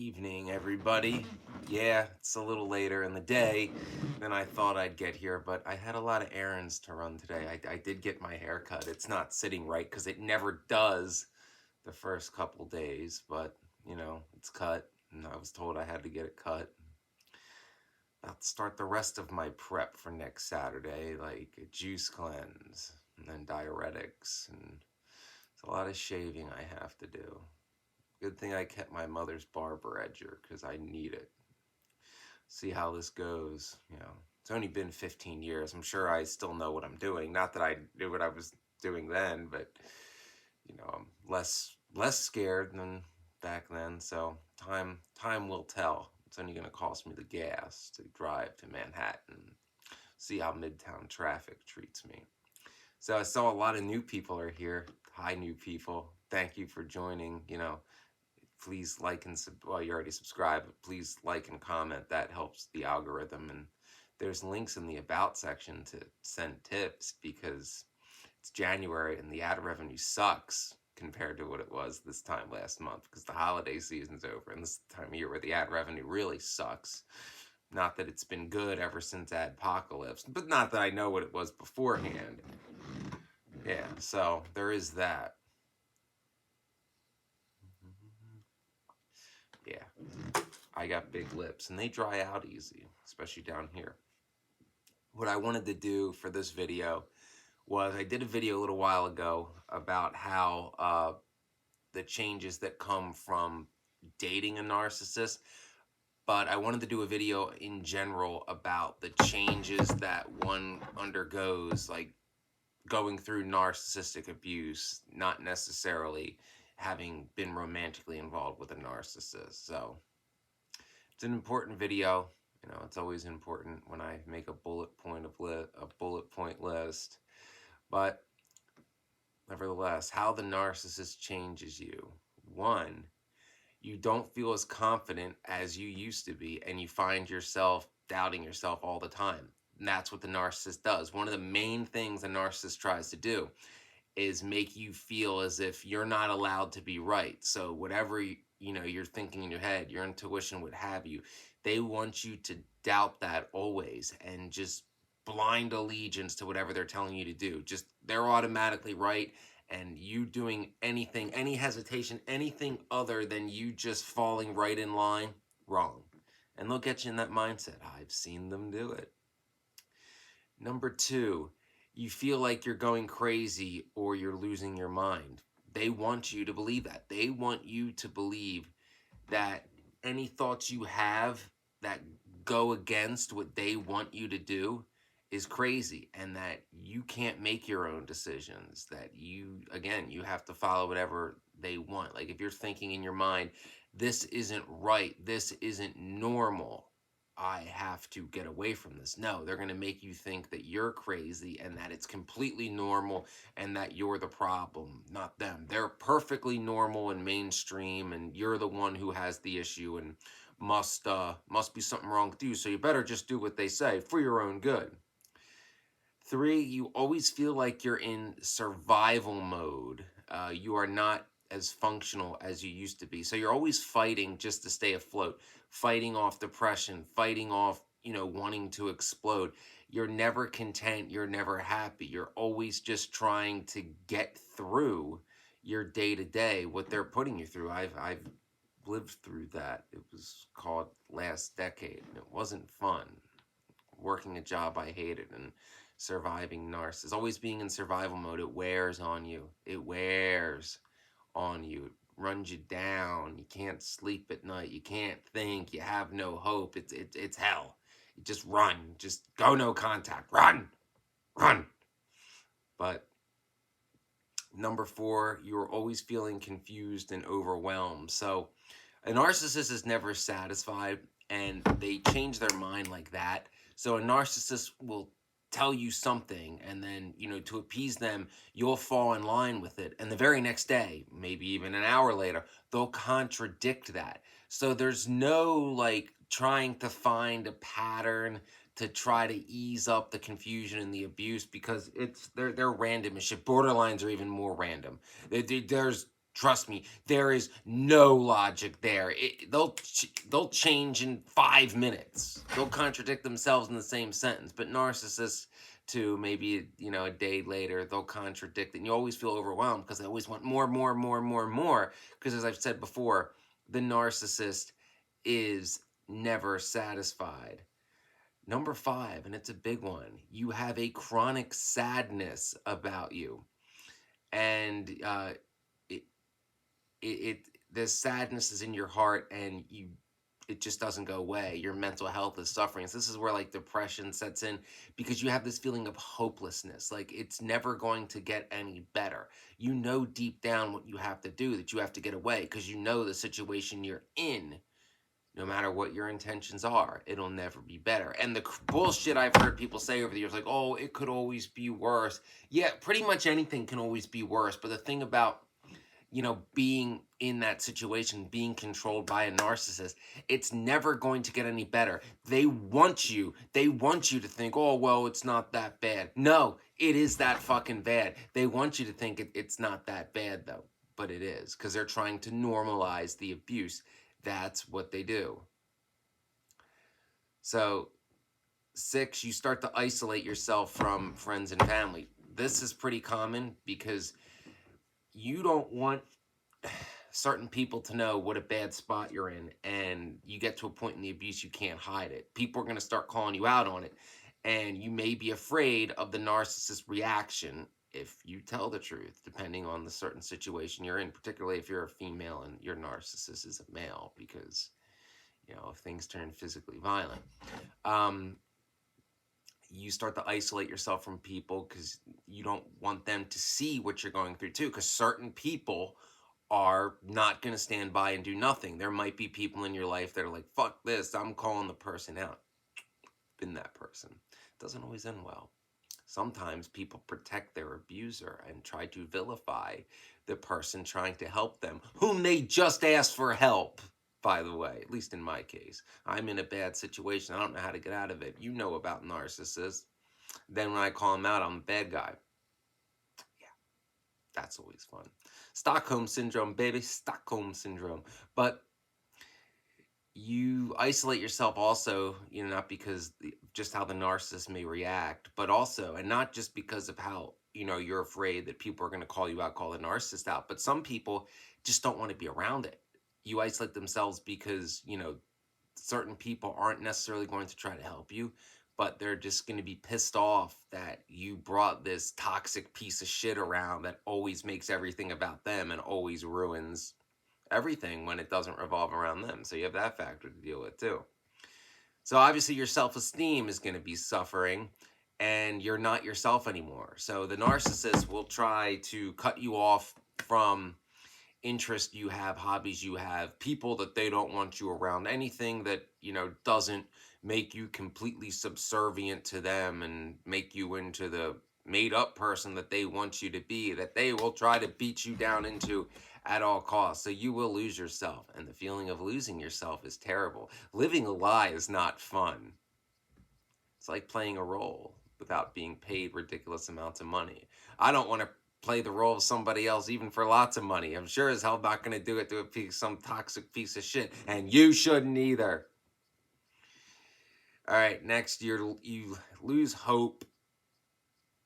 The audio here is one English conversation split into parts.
Evening, everybody. Yeah, it's a little later in the day than I thought I'd get here, but I had a lot of errands to run today. I did get my hair cut. It's not sitting right because it never does the first couple days, but it's cut, and I was told I had to get it cut. About to start the rest of my prep for next Saturday, like a juice cleanse and then diuretics, and it's a lot of shaving I have to do. Good thing I kept my mother's barber edger because I need it. See how this goes. It's only been 15 years. I'm sure I still know what I'm doing. Not that I knew what I was doing then, but I'm less scared than back then. So time will tell. It's only going to cost me the gas to drive to Manhattan. See how Midtown traffic treats me. So I saw a lot of new people are here. Hi, new people. Thank you for joining. Please like and well, you already subscribed, but please like and comment. That helps the algorithm. And there's links in the about section to send tips because it's January and the ad revenue sucks compared to what it was this time last month because the holiday season's over and this time of year where the ad revenue really sucks. Not that it's been good ever since Adpocalypse, but not that I know what it was beforehand. Yeah, so there is that. Yeah, I got big lips and they dry out easy, especially down here. What I wanted to do for this video was I did a video a little while ago about how the changes that come from dating a narcissist, but I wanted to do a video in general about the changes that one undergoes, like going through narcissistic abuse, not necessarily having been romantically involved with a narcissist. So it's an important video. It's always important when I make a bullet point list. But nevertheless, how the narcissist changes you. 1, you don't feel as confident as you used to be, and you find yourself doubting yourself all the time. And that's what the narcissist does. One of the main things the narcissist tries to do is make you feel as if you're not allowed to be right. So whatever you're thinking in your head, your intuition would have you, they want you to doubt that always and just blind allegiance to whatever they're telling you to do. Just they're automatically right, and you doing anything, any hesitation, anything other than you just falling right in line, wrong. And they'll get you in that mindset. I've seen them do it. Number 2, you feel like you're going crazy or you're losing your mind. They want you to believe that. They want you to believe that any thoughts you have that go against what they want you to do is crazy, and that you can't make your own decisions, that you have to follow whatever they want. Like if you're thinking in your mind, this isn't right, this isn't normal, I have to get away from this. No, they're going to make you think that you're crazy and that it's completely normal and that you're the problem, not them. They're perfectly normal and mainstream, and you're the one who has the issue and must be something wrong with you. So you better just do what they say for your own good. 3, you always feel like you're in survival mode. You are not as functional as you used to be. So you're always fighting just to stay afloat, fighting off depression, fighting off, wanting to explode. You're never content. You're never happy. You're always just trying to get through your day to day, what they're putting you through. I've lived through that. It was called last decade, and it wasn't fun. Working a job I hated and surviving narcissists, always being in survival mode, it wears on you. It wears on you. It runs you down. You can't sleep at night. You can't think. You have no hope. It's hell. You just run. Just go no contact. Run. But number 4, you're always feeling confused and overwhelmed. So a narcissist is never satisfied, and they change their mind like that. So a narcissist will tell you something, and then, to appease them, you'll fall in line with it. And the very next day, maybe even an hour later, they'll contradict that. So there's no like trying to find a pattern to try to ease up the confusion and the abuse, because they're random as shit. Borderlines are even more random. There's Trust me, there is no logic there. They'll change in 5 minutes. They'll contradict themselves in the same sentence. But narcissists, too, maybe a day later, they'll contradict it. And you always feel overwhelmed because they always want more, more, more, more, more. Because as I've said before, the narcissist is never satisfied. Number 5, and it's a big one, you have a chronic sadness about you. And it, it the sadness is in your heart, and it just doesn't go away. Your mental health is suffering. So this is where like depression sets in, because you have this feeling of hopelessness, like it's never going to get any better. You know deep down what you have to do, that you have to get away, because you know the situation you're in, no matter what your intentions are, it'll never be better. And the bullshit I've heard people say over the years, like, oh, it could always be worse. Yeah, pretty much anything can always be worse. But the thing about being in that situation, being controlled by a narcissist, it's never going to get any better. They want you to think, oh, well, it's not that bad. No, it is that fucking bad. They want you to think it's not that bad, though. But it is, because they're trying to normalize the abuse. That's what they do. So, 6, you start to isolate yourself from friends and family. This is pretty common because you don't want certain people to know what a bad spot you're in, and you get to a point in the abuse you can't hide it. People are going to start calling you out on it, and you may be afraid of the narcissist reaction if you tell the truth, depending on the certain situation you're in, particularly if you're a female and your narcissist is a male, because if things turn physically violent. You start to isolate yourself from people because you don't want them to see what you're going through too, because certain people are not going to stand by and do nothing. There might be people in your life that are like, fuck this, I'm calling the person out. Been that person. Doesn't always end well. Sometimes people protect their abuser and try to vilify the person trying to help them, whom they just asked for help, by the way, at least in my case. I'm in a bad situation. I don't know how to get out of it. You know about narcissists. Then when I call them out, I'm a bad guy. Yeah, that's always fun. Stockholm Syndrome, baby. Stockholm Syndrome. But you isolate yourself also, not because just how the narcissist may react, but also, and not just because of how, you're afraid that people are going to call you out, call the narcissist out, but some people just don't want to be around it. You isolate themselves because, certain people aren't necessarily going to try to help you, but they're just going to be pissed off that you brought this toxic piece of shit around that always makes everything about them and always ruins everything when it doesn't revolve around them. So you have that factor to deal with too. So obviously your self-esteem is going to be suffering, and you're not yourself anymore. So the narcissist will try to cut you off from interest you have, hobbies you have, people that they don't want you around, anything that, doesn't make you completely subservient to them and make you into the made up person that they want you to be, that they will try to beat you down into at all costs. So you will lose yourself, and the feeling of losing yourself is terrible. Living a lie is not fun. It's like playing a role without being paid ridiculous amounts of money. I don't want to play the role of somebody else even for lots of money. I'm sure as hell not going to do it to some toxic piece of shit, and you shouldn't either. All right, next, you lose hope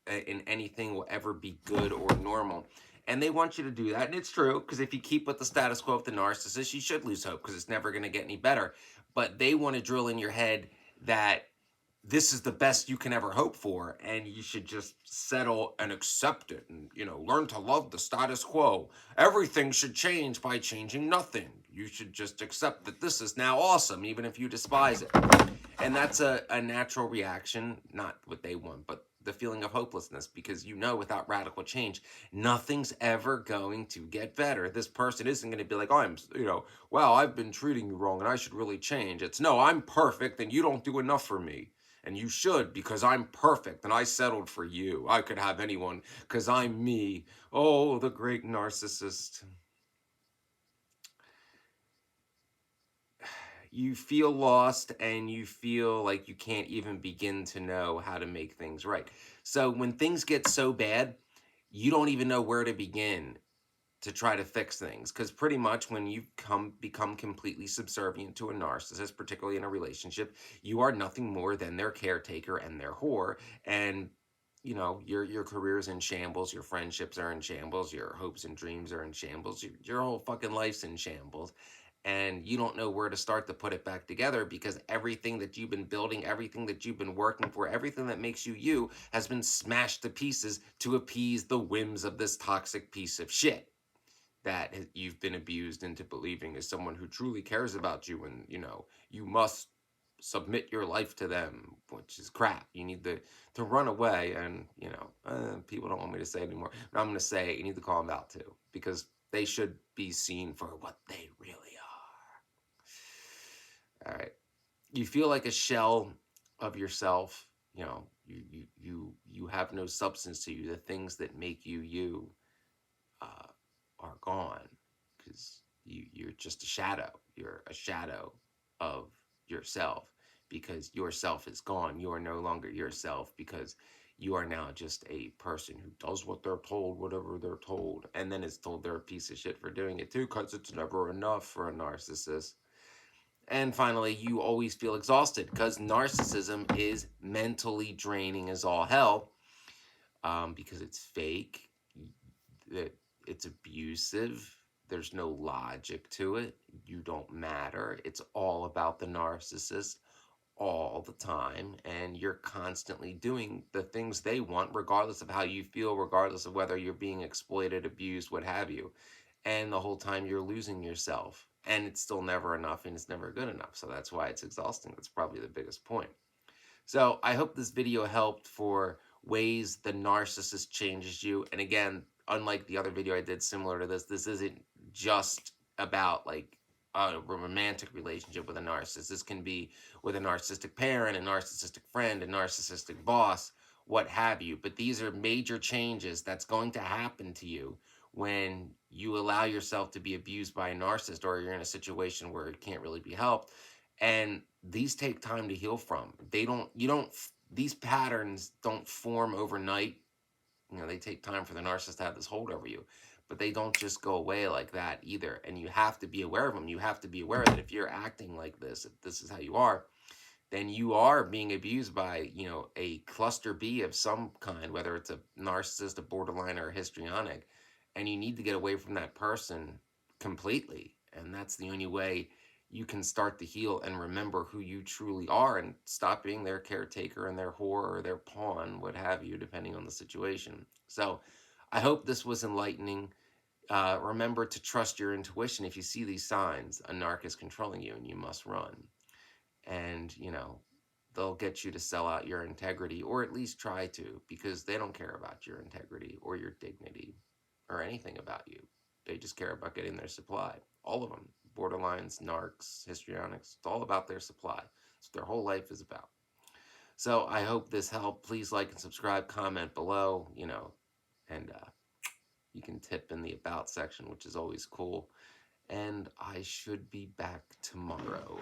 in anything will ever be good or normal. And they want you to do that, and it's true, because if you keep with the status quo of the narcissist, you should lose hope, because it's never going to get any better. But they want to drill in your head that this is the best you can ever hope for, and you should just settle and accept it, and learn to love the status quo. Everything should change by changing nothing. You should just accept that this is now awesome, even if you despise it. And that's a natural reaction, not what they want, but the feeling of hopelessness, because without radical change, nothing's ever going to get better. This person isn't going to be like, oh, well, I've been treating you wrong and I should really change. It's, no, I'm perfect and you don't do enough for me. And you should, because I'm perfect and I settled for you. I could have anyone because I'm me. Oh, the great narcissist. You feel lost, and you feel like you can't even begin to know how to make things right. So when things get so bad, you don't even know where to begin. to try to fix things. Because pretty much when you become completely subservient to a narcissist, particularly in a relationship, you are nothing more than their caretaker and their whore. And your career's in shambles, your friendships are in shambles, your hopes and dreams are in shambles, your whole fucking life's in shambles. And you don't know where to start to put it back together, because everything that you've been building, everything that you've been working for, everything that makes you you has been smashed to pieces to appease the whims of this toxic piece of shit that you've been abused into believing is someone who truly cares about you, and you must submit your life to them, which is crap. You need to run away. And people don't want me to say it anymore, but I'm going to say it. You need to call them out too, because they should be seen for what they really are. All right. You feel like a shell of yourself. You have no substance to you. The things that make you you uh, are gone, because you're just a shadow. You're a shadow of yourself, because yourself is gone. You are no longer yourself, because you are now just a person who does what they're told, whatever they're told, and then is told they're a piece of shit for doing it too, because it's never enough for a narcissist. And finally, you always feel exhausted, because narcissism is mentally draining as all hell, because it's fake, that it's abusive. There's no logic to it. You don't matter. It's all about the narcissist all the time. And you're constantly doing the things they want, regardless of how you feel, regardless of whether you're being exploited, abused, what have you. And the whole time you're losing yourself. And it's still never enough, and it's never good enough. So that's why it's exhausting. That's probably the biggest point. So I hope this video helped for ways the narcissist changes you. And again, unlike the other video I did similar to this isn't just about like a romantic relationship with a narcissist. This can be with a narcissistic parent, a narcissistic friend, a narcissistic boss, what have you. But these are major changes that's going to happen to you when you allow yourself to be abused by a narcissist, or you're in a situation where it can't really be helped. And these take time to heal from. These patterns don't form overnight. They take time for the narcissist to have this hold over you, but they don't just go away like that either. And you have to be aware of them. You have to be aware that if you're acting like this, if this is how you are, then you are being abused by, a cluster B of some kind, whether it's a narcissist, a borderline, or a histrionic. And you need to get away from that person completely. And that's the only way you can start to heal and remember who you truly are, and stop being their caretaker and their whore or their pawn, what have you, depending on the situation. So I hope this was enlightening. Remember to trust your intuition. If you see these signs, a narc is controlling you, and you must run. And they'll get you to sell out your integrity, or at least try to, because they don't care about your integrity or your dignity or anything about you. They just care about getting their supply. All of them, borderlines, narcs, histrionics, it's all about their supply. It's what their whole life is about. So I hope this helped. Please like and subscribe, comment below, and you can tip in the about section, which is always cool. And I should be back tomorrow.